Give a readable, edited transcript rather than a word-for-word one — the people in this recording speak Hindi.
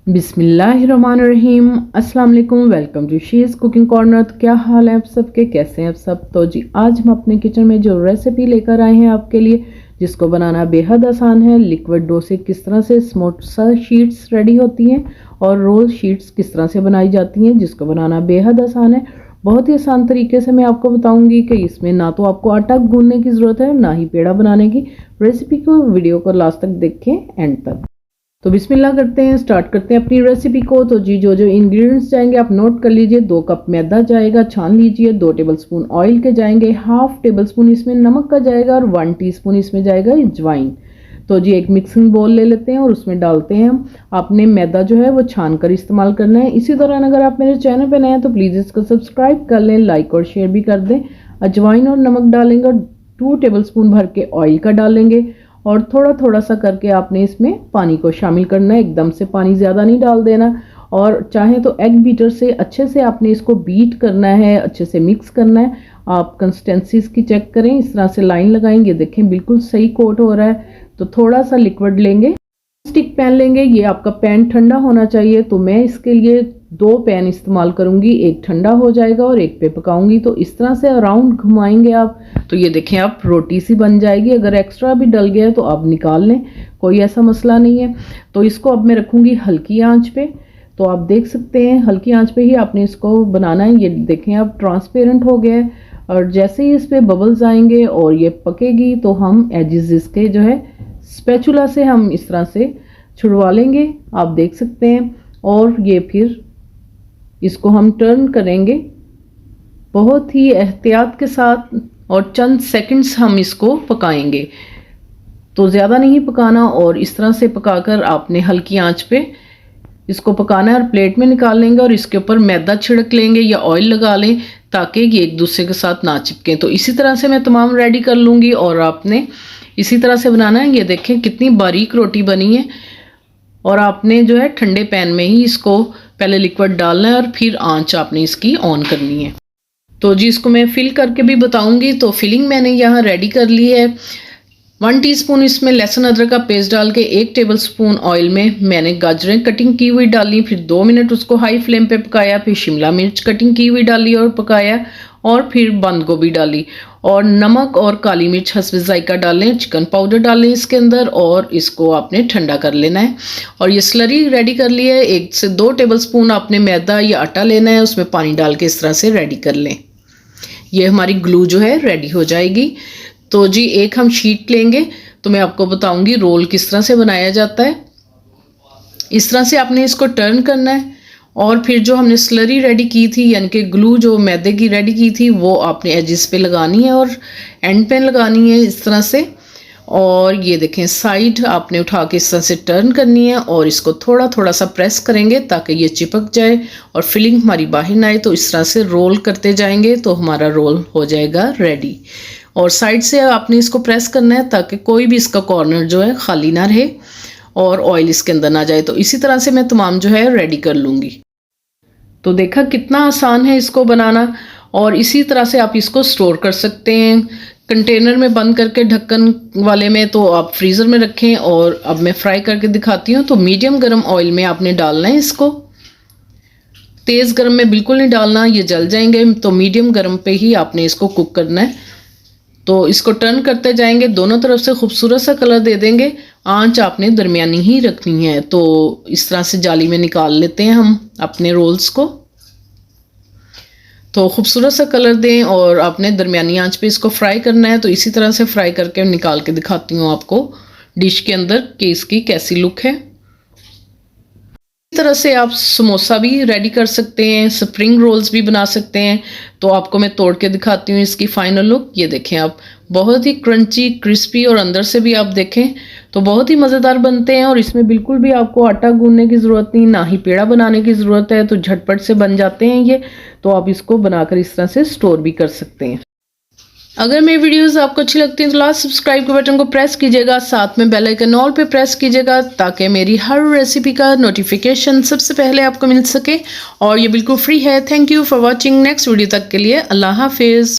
बिस्मिल्लाहिर्रहमानिर्रहीम। अस्सलाम वालेकुम। Welcome to she's cooking corner. तो क्या हाल है आप सबके, कैसे हैं आप सब। तो जी आज हम अपने किचन में जो रेसिपी लेकर आए हैं आपके लिए, जिसको बनाना बेहद आसान है। लिक्विड डो से किस तरह से समोसा शीट्स रेडी होती हैं और रोल शीट्स किस तरह से बनाई जाती हैं, जिसको बनाना बेहद आसान है। बहुत ही आसान तरीके से मैं आपको बताऊंगी कि इसमें ना तो आपको आटा गूंदने की ज़रूरत है, ना ही पेड़ा बनाने की। रेसिपी को, वीडियो को लास्ट तक देखें, एंड तक। तो बिस्मिल्लाह करते हैं, स्टार्ट करते हैं अपनी रेसिपी को। तो जी जो इंग्रेडिएंट्स जाएंगे आप नोट कर लीजिए। 2 कप मैदा जाएगा, छान लीजिए। 2 टेबलस्पून ऑयल के जाएंगे, हाफ टेबलस्पून इसमें नमक का जाएगा और 1 टीस्पून इसमें जाएगा अजवाइन। तो जी एक मिक्सिंग बोल ले लेते हैं और उसमें डालते हैं हम। आपने मैदा जो है वो छान कर इस्तेमाल करना है। इसी दौरान अगर आप मेरे चैनल पर नए हैं तो प्लीज़ इसको सब्सक्राइब कर लें, लाइक और शेयर भी कर दें। अजवाइन और नमक डालेंगे और 2 टेबलस्पून भर के ऑयल का डालेंगे और थोड़ा थोड़ा सा करके आपने इसमें पानी को शामिल करना है। एकदम से पानी ज़्यादा नहीं डाल देना। और चाहे तो एग बीटर से अच्छे से आपने इसको बीट करना है, अच्छे से मिक्स करना है। आप कंसिस्टेंसी इसकी चेक करें, इस तरह से लाइन लगाएंगे, देखें बिल्कुल सही कोट हो रहा है। तो थोड़ा सा लिक्विड लेंगे, स्टिक पैन लेंगे। ये आपका पैन ठंडा होना चाहिए। तो मैं इसके लिए 2 पैन इस्तेमाल करूंगी, एक ठंडा हो जाएगा और एक पे पकाऊंगी। तो इस तरह से अराउंड घुमाएंगे आप, तो ये देखें आप रोटी सी बन जाएगी। अगर एक्स्ट्रा भी डल गया तो आप निकाल लें, कोई ऐसा मसला नहीं है। तो इसको अब मैं रखूंगी हल्की आंच पे। तो आप देख सकते हैं हल्की आंच पे ही आपने इसको बनाना है। ये देखें अब ट्रांसपेरेंट हो गया है और जैसे ही इस पे बबल्स आएंगे और ये पकेगी तो हम एजेस इसके जो है स्पैचुला से हम इस तरह से छुड़वा लेंगे, आप देख सकते हैं। और ये फिर इसको हम टर्न करेंगे बहुत ही एहतियात के साथ और चंद सेकंड्स हम इसको पकाएंगे। तो ज़्यादा नहीं पकाना और इस तरह से पकाकर आपने हल्की आंच पे इसको पकाना है और प्लेट में निकाल लेंगे और इसके ऊपर मैदा छिड़क लेंगे या ऑयल लगा लें ताकि ये एक दूसरे के साथ ना चिपकें। तो इसी तरह से मैं तमाम रेडी कर लूँगी और आपने इसी तरह से बनाना है। ये देखें कितनी बारीक रोटी बनी है। और आपने जो है ठंडे पैन में ही इसको पहले लिक्विड डालना है और फिर आंच आपने इसकी ऑन करनी है। तो जी इसको मैं फिल करके भी बताऊंगी। तो फिलिंग मैंने यहाँ रेडी कर ली है। 1 टीस्पून इसमें लहसुन अदरक का पेस्ट डाल के 1 टेबलस्पून ऑयल में मैंने गाजरें कटिंग की हुई डाली। फिर 2 मिनट उसको हाई फ्लेम पे पकाया। फिर शिमला मिर्च कटिंग की हुई डाली और पकाया और फिर बंद गोभी डाली और नमक और काली मिर्च हस्बे जायका डालें। चिकन पाउडर डालें इसके अंदर और इसको आपने ठंडा कर लेना है। और ये स्लरी रेडी कर ली है। 1 से 2 टेबलस्पून आपने मैदा या आटा लेना है, उसमें पानी डाल के इस तरह से रेडी कर लें। ये हमारी ग्लू जो है रेडी हो जाएगी। तो जी एक हम शीट लेंगे, तो मैं आपको बताऊंगी रोल किस तरह से बनाया जाता है। इस तरह से आपने इसको टर्न करना है और फिर जो हमने स्लरी रेडी की थी यानी कि ग्लू जो मैदे की रेडी की थी वो आपने एजेस पे लगानी है और एंड पे लगानी है इस तरह से। और ये देखें साइड आपने उठा के इस तरह से टर्न करनी है और इसको थोड़ा थोड़ा सा प्रेस करेंगे ताकि ये चिपक जाए और फिलिंग हमारी बाहर ना आए। तो इस तरह से रोल करते जाएंगे तो हमारा रोल हो जाएगा रेडी। और साइड से आपने इसको प्रेस करना है ताकि कोई भी इसका कॉर्नर जो है खाली ना रहे और ऑयल इसके अंदर ना जाए। तो इसी तरह से मैं तमाम जो है रेडी कर लूँगी। तो देखा कितना आसान है इसको बनाना। और इसी तरह से आप इसको स्टोर कर सकते हैं कंटेनर में बंद करके, ढक्कन वाले में। तो आप फ्रीज़र में रखें। और अब मैं फ्राई करके दिखाती हूँ। तो मीडियम गर्म ऑयल में आपने डालना है इसको, तेज़ गर्म में बिल्कुल नहीं डालना, ये जल जाएंगे। तो मीडियम गर्म पे ही आपने इसको कुक करना है। तो इसको टर्न करते जाएंगे, दोनों तरफ से खूबसूरत सा कलर दे देंगे। आंच आपने दरमियानी ही रखनी है। तो इस तरह से जाली में निकाल लेते हैं हम अपने रोल्स को। तो खूबसूरत सा कलर दें और आपने दरमियानी आंच पे इसको फ्राई करना है। तो इसी तरह से फ्राई करके निकाल के दिखाती हूँ आपको डिश के अंदर कि इसकी कैसी लुक है। इस तरह से आप समोसा भी रेडी कर सकते हैं, स्प्रिंग रोल्स भी बना सकते हैं। तो आपको मैं तोड़ के दिखाती हूँ इसकी फाइनल लुक। ये देखें आप, बहुत ही क्रंची, क्रिस्पी और अंदर से भी आप देखें तो बहुत ही मज़ेदार बनते हैं। और इसमें बिल्कुल भी आपको आटा गूंदने की ज़रूरत नहीं, ना ही पेड़ा बनाने की ज़रूरत है। तो झटपट से बन जाते हैं ये। तो आप इसको बनाकर इस तरह से स्टोर भी कर सकते हैं। अगर मेरी वीडियोस आपको अच्छी लगती हैं तो लास्ट सब्सक्राइब के बटन को प्रेस कीजिएगा, साथ में बेल आइकन ऑल पे प्रेस कीजिएगा ताकि मेरी हर रेसिपी का नोटिफिकेशन सबसे पहले आपको मिल सके। और ये बिल्कुल फ्री है। Thank you for watching. Next video तक के लिए अल्लाह हाफिज़।